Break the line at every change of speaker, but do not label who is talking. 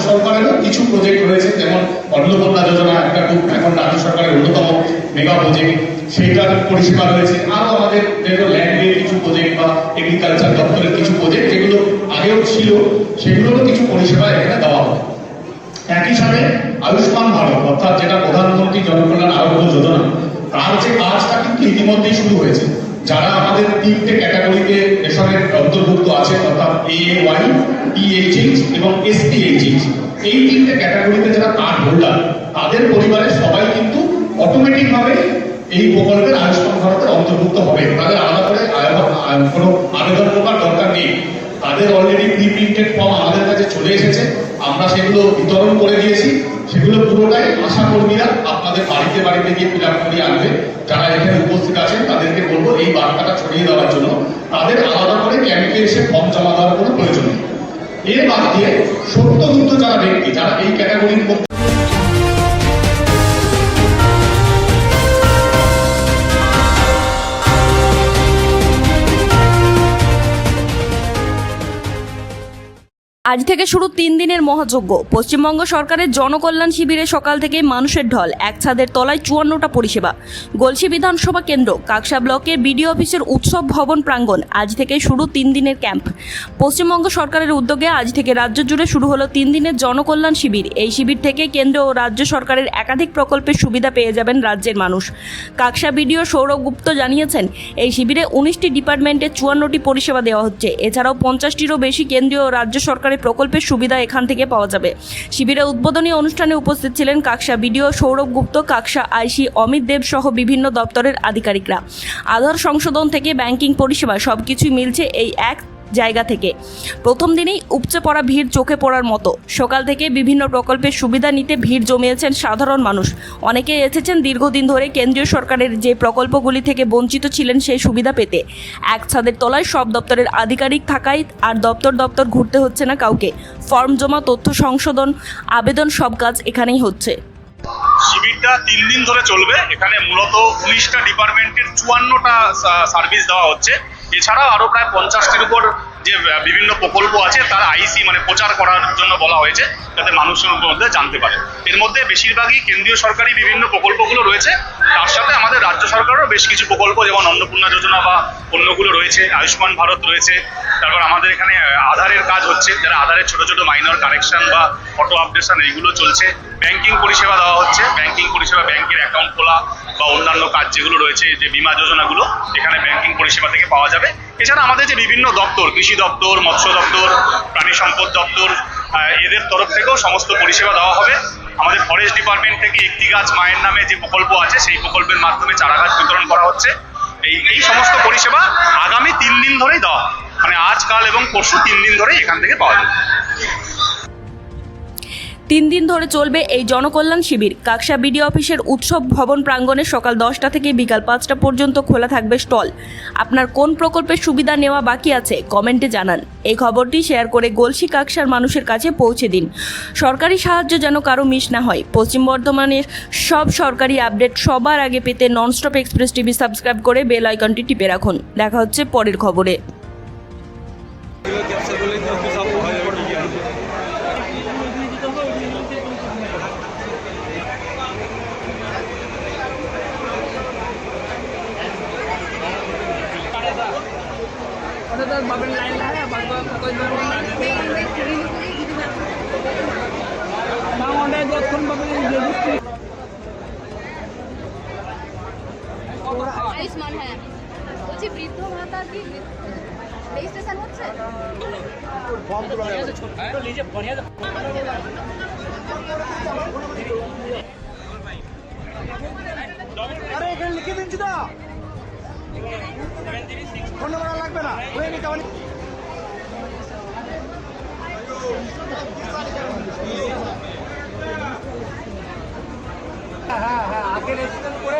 সরকারেরও কিছু প্রজেক্ট রয়েছে, যেমন অন্নপূর্ণা যোজনা একটা খুব এখন রাজ্য সরকারের অন্যতম মেগা প্রজেক্ট, সেইটার পরিষেবা রয়েছে। আরো আমাদের ল্যান্ডের কিছু প্রজেক্ট বা এগ্রিকালচার দপ্তরের কিছু প্রজেক্ট যেগুলো আগেও ছিল, সেগুলোরও কিছু পরিষেবা এখানে দেওয়া হবে। একই সাথে আয়ুষ্মান ভারত অর্থাৎ যেটা প্রধানমন্ত্রী জনকল্যাণ আরোগ্য যোজনা, তার যে কাজটা কিন্তু ইতিমধ্যেই শুরু হয়েছে। যারা আমাদের 3টে ক্যাটাগরিতে রেশনের অন্তর্ভুক্ত আছে, অর্থাৎ AAY, PHH এবং SPHH, এই 3টে ক্যাটাগরিতে যারা কার্ড হোল্ডার, তাদের পরিবারের সবাই কিন্তু অটোমেটিক ভাবে এই প্রকল্পের আয়ুষ্মান ভারতের অন্তর্ভুক্ত হবে। তাদের আলাদা করে কোনো আবেদন করার দরকার নেই। তাদের অলরেডি প্রি প্রিন্টেড ফর্ম আমাদের কাছে চলে এসেছে, আমরা সেগুলো বিতরণ করে দিয়েছি। সেগুলো পুরোটাই আশা কর্মীরা আপনাদের বাড়িতে বাড়িতে গিয়ে ফিল আপ করিয়ে আনবে। যারা এখানে উপস্থিত আছেন তাদেরকে বলবো এই বার্তাটা ছড়িয়ে দেওয়ার জন্য তাদের আলাদা করে ক্যাম্পে এসে ফর্ম জমা দেওয়ার কোনো প্রয়োজন নেই। এর বাদ দিয়ে সত্যযুক্ত যারা ব্যক্তি, যারা এই ক্যাটাগরির মধ্যে
আজ থেকে শুরু 3 দিনের মহাযজ্ঞ। পশ্চিমবঙ্গ সরকারের জনকল্যাণ শিবিরে সকাল থেকে মানুষের ঢল। এক ছাদের তলায় 54টা পরিষেবা। গলসি বিধানসভা কেন্দ্র, কাকসা ব্লকে বিডিও অফিসের উৎসব ভবন প্রাঙ্গণ। আজ থেকে শুরু 3 দিনের ক্যাম্প। পশ্চিমবঙ্গ সরকারের উদ্যোগে আজ থেকে রাজ্য জুড়ে শুরু হলো 3 দিনের জনকল্যাণ শিবির। এই শিবির থেকে কেন্দ্র ও রাজ্য সরকারের একাধিক প্রকল্পের সুবিধা পেয়ে যাবেন রাজ্যের মানুষ। কাকসা বিডিও সৌরভ গুপ্ত জানিয়েছেন, এই শিবিরে 19টি ডিপার্টমেন্টে 54টি পরিষেবা দেওয়া হচ্ছে। এছাড়াও 50টিরও বেশি কেন্দ্রীয় ও রাজ্য সরকারের প্রকল্পের সুবিধা এখান থেকে পাওয়া যাবে। শিবিরে উদ্বোধনী অনুষ্ঠানে উপস্থিত ছিলেন কাকসা বিডিও সৌরভ গুপ্ত, কাকসা আইসি অমিত দেব সহ বিভিন্ন দপ্তরের আধিকারিকরা। আধার সংশোধন থেকে ব্যাংকিং পরিষেবা সবকিছুই মিলছে এই এক জায়গা থেকে। প্রথম দিনেই উপচে পড়া ভিড় চোখে পড়ার মতো। সকাল থেকে বিভিন্ন প্রকল্পের সুবিধা নিতে ভিড় জমিয়েছেন সাধারণ মানুষ। অনেকে এসেছেন দীর্ঘদিন ধরে কেন্দ্রীয় সরকারের যে প্রকল্পগুলি থেকে বঞ্চিত ছিলেন সেই সুবিধা পেতে। এক ছাদের তলায় সব দপ্তরের আধিকারিক থাকায় আর দপ্তর দপ্তর ঘুরতে হচ্ছে না কাউকে। ফর্ম জমা, তথ্য সংশোধন, আবেদন সব কাজ এখানেই হচ্ছে।
শিবিরটা 3 দিন ধরে চলবে। এখানে মূলত 19টা ডিপার্টমেন্টের 54টা সার্ভিস দেওয়া হচ্ছে। এছাড়াও আরো প্রায় 50টির উপর যে বিভিন্ন প্রকল্প আছে তার আইসি মানে প্রচার করার জন্য বলা হয়েছে, যাতে মানুষের মধ্যে জানতে পারে। এর মধ্যে বেশিরভাগই কেন্দ্রীয় সরকারি বিভিন্ন প্রকল্পগুলো রয়েছে, তার সাথে আমাদের রাজ্য সরকারেরও বেশ কিছু প্রকল্প, যেমন অন্নপূর্ণা যোজনা বা অন্যগুলো রয়েছে, আয়ুষ্মান ভারত রয়েছে। তারপর আমাদের এখানে আধারের কাজ হচ্ছে, যারা আধারের ছোট ছোট মাইনর কারেকশন বা ফটো আপডেশন এইগুলো চলছে। ব্যাংকিং পরিষেবা দেওয়া হচ্ছে, ব্যাংকিং পরিষেবা ব্যাংকের অ্যাকাউন্ট খোলা বা অন্যান্য কাজ যেগুলো রয়েছে, যে বীমা যোজনাগুলো এখানে ব্যাংকিং পরিষেবা থেকে পাওয়া যাবে। এছাড়া আমাদের যে বিভিন্ন দপ্তর, কৃষি দপ্তর, মৎস্য দপ্তর, প্রাণী সম্পদ দপ্তর, এদের তরফ থেকেও সমস্ত পরিষেবা দেওয়া হবে। আমাদের ফরেস্ট ডিপার্টমেন্ট থেকে একটি গাছ মায়ের নামে যে প্রকল্প আছে, সেই প্রকল্পের মাধ্যমে চারা গাছ বিতরণ করা হচ্ছে। এই সমস্ত পরিষেবা আগামী 3 দিন ধরেই দেওয়া হবে, মানে আজ, কাল এবং পরশু 3 দিন ধরেই এখান থেকে পাওয়া যাবে।
3 দিন ধরে চলবে এই জনকল্যাণ শিবির। কাকসা বিডিও অফিসের উৎসব ভবন প্রাঙ্গণে সকাল 10টা থেকে বিকাল 5টা পর্যন্ত খোলা থাকবে স্টল। আপনার কোন প্রকল্পের সুবিধা নেওয়া বাকি আছে কমেন্টে জানান। এই খবরটি শেয়ার করে গলসি কাকসার মানুষের কাছে পৌঁছে দিন। সরকারি সাহায্য যেন কারো মিস না হয়। পশ্চিম বর্ধমানের সব সরকারি আপডেট সবার আগে পেতে ননস্টপ এক্সপ্রেস টিভি সাবস্ক্রাইব করে বেল আইকনটি টিপে রাখুন। দেখা হচ্ছে পরের খবরে।
আয়ুষ্মান, হ্যাঁ বলছি বৃদ্ধ ভাতা কি রেজিস্ট্রেশন হচ্ছে?
আরে এখানে লিখে দিচ্ছি তো, ফোন নাম্বার লাগবে না, হয়ে নিতে হবে। হ্যাঁ হ্যাঁ, আগে রেজিস্ট্রেশন করে